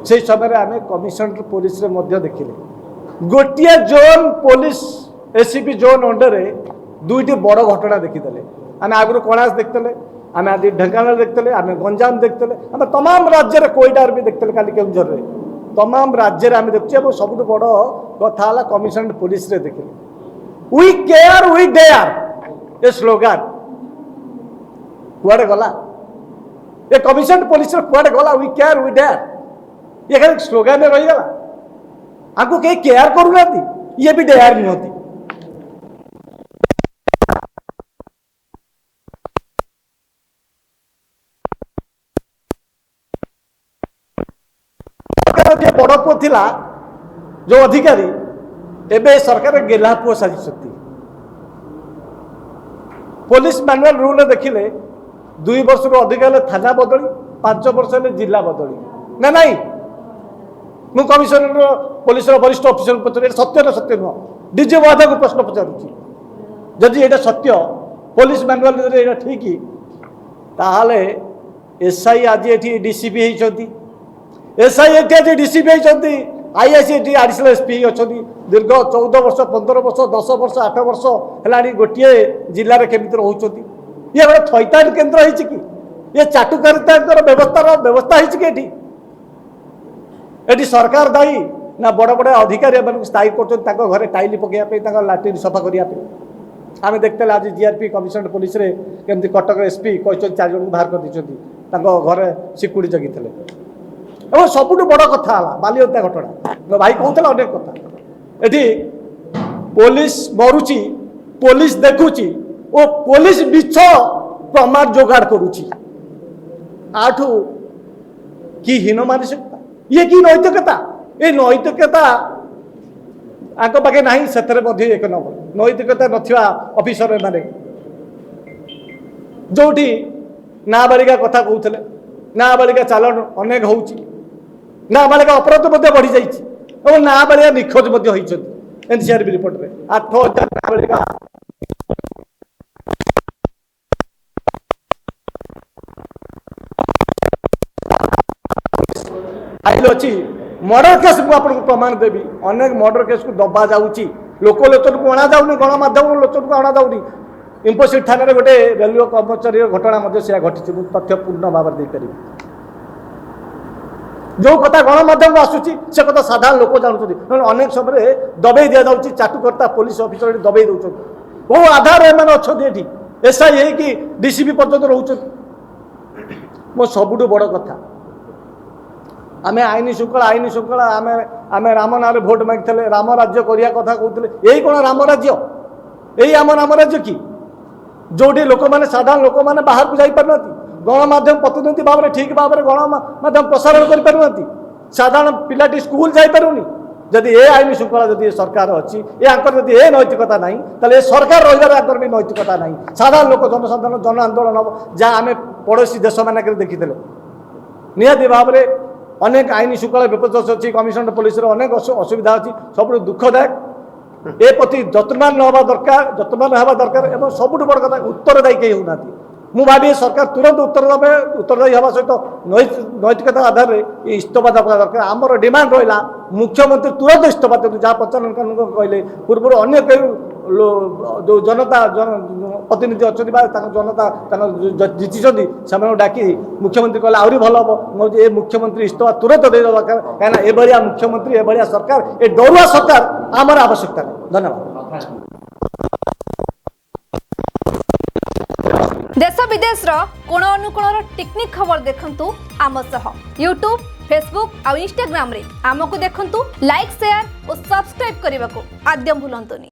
से समय आम कमिशनर पुलिस देखिले गोटे zone police ACP zone under दुईटी बड़ घटना देखीदे आम आगुरी कणास देखते आम आज ढेंकानाल देखते आम गंजाम देखते आम तमाम राज्य कोईटार भी देखते खाली केउझर तमाम राज्य आम देखुचे सब बड़ कथा कमिशनर पुलिस देखिले we care we dare a slogan कुआडे गला ये कमिशनर पुलिस कुआडे गला वी केयर वी डेयर ये खाली स्लोगान रहीगला आपको कहीं केयर करूना ये भी डेयर नहीं बड़ पुओ थिला जो अधिकारी एबे सरकार गेला पुओ साजी पुलिस मैनुअल रूल देखिले 2 वर्ष रु अधिक थाना बदली 5 वर्ष जिला बदली ना नहीं मु कमिशनर पुलिस वरिष्ठ ऑफिसर पचार सत्य ना सत्य नुह डीजे वादा को प्रश्न पचारुची जदि ये सत्य पुलिस मैनुअल ठीक ताहले एसआई आज ये डीसीपी होती एसआई आज डीसीपी होती आईआईसी एडिशनल एसपी अच्छा दीर्घ 14 वर्ष 15 वर्ष 10 वर्ष 8 वर्ष है गोटे जिले केमी रोचे ये गोटे थैतान केन्द्र हो ये चाटुकारिता व्यवस्था होती सरकार दायी ना बड़ बड़ अधिकारी स्थायी कर घरे टाइल पकड़ा लाट्रिन सफा करने आम देखते आज जीआरपी कमिशनर पुलिस केमती कटक एसपी कहते 4 जन बाहर कर दे घरे सिक्यूरी जगी और सबुठ बड़ कथा बालिहत्या घटना भाई कहते अनेक कथा ये पुलिस मरुची पुलिस देखुची और पुलिस मिछ प्रमाण जोगाड़ करुची आठू कि हीन मानसिकता ये कि नैतिकता ये नैतिकता आंक पाखे ना से एक नंबर नैतिकता नथिबा ऑफिसर माने जोठी नाबालिका कथा कहते नाबालिका चालन अनेक होउची नाबालिका अपराध बढ़ी जाइए नाबालिका निखोज एनसीआर रिपोर्ट में 8000 नाबालिका फाइल अच्छी मर्डर केस मुझे प्रमाण देवी अनेक मर्डर केस को दबा जाऊँगी लोक लोचन को अणा जाऊनी गणमाध्यम लोचन को अणा जाऊनी इंपोसिट थाना गोटे रेलवे कर्मचारी घटना घटी तथ्य पूर्ण भाव में देपारी जो कथा गणमाध्यम आसूची से कथा साधारण लोक जानते अनेक समय दबे दि जाऊँगी चाटुकर्ता पुलिस ऑफिसर दबे दौरान बहु आधार एम अच्छा ये एसआई है कि डीसीपी पर्यटन रोच मो सबुठ बड़ कथा आम आईन श्रृंखला आम राम ना भोट मांगते राम राज्य करिया कथा कहते यही कौन राम राज्य यही आम राम राज्य कि जोटी लोक मैंने साधारण लोक मैंने बाहर को जापार गणमाध्यम प्रतिनिधि भाव में ठीक भाव में गणमाध्यम प्रसारण कर साधारण पिलाटी स्कूल जापारूनी जदि ये आईन श्रृंखला जदि सरकार अच्छी जदि ये नैतिकता ना तो सरकार रही भी नैतिकता ना साधारण लोक जनसाधारण जन आंदोलन हम जहाँ आम पड़ोशी देश मानक देखीदे निहाती भाव में अनेक आईन श्रृंखला विपर्यस अच्छी कमिशनर पुलिस अनेक असुविधा अच्छी सब दुखदायक ए प्रति जत्नवान हवा दरकार और सबुठ बड़ कथा उत्तरदायी कहीं होना मु भावी सरकार तुरंत उत्तरदायी हवा सहित नैतिकता आधार में इस्तीफा देवा दरकार आमर डिमांड रहा मुख्यमंत्री तुरंत इस्तीफा दिखाते जहाँ प्रचलन कहले पूर्व अन्य जो जनता प्रतिनिधि अच्छा जनता जीति से डाकी मुख्यमंत्री कहले आहरी भल हम ये मुख्यमंत्री इस्तीफा तुरंत दे दरकार कहीं एभलिया मुख्यमंत्री एभलिया सरकार ए डरुआ सरकार आमर आवश्यकता नहीं। धन्यवाद। देश विदेश कोण अनुकोण टेक्निक खबर देखंतु आम सह यूट्यूब फेसबुक और इंस्टाग्राम रे आमको देखंतु लाइक शेयर और सब्सक्राइब करने को आद्यम भूलंतुनी।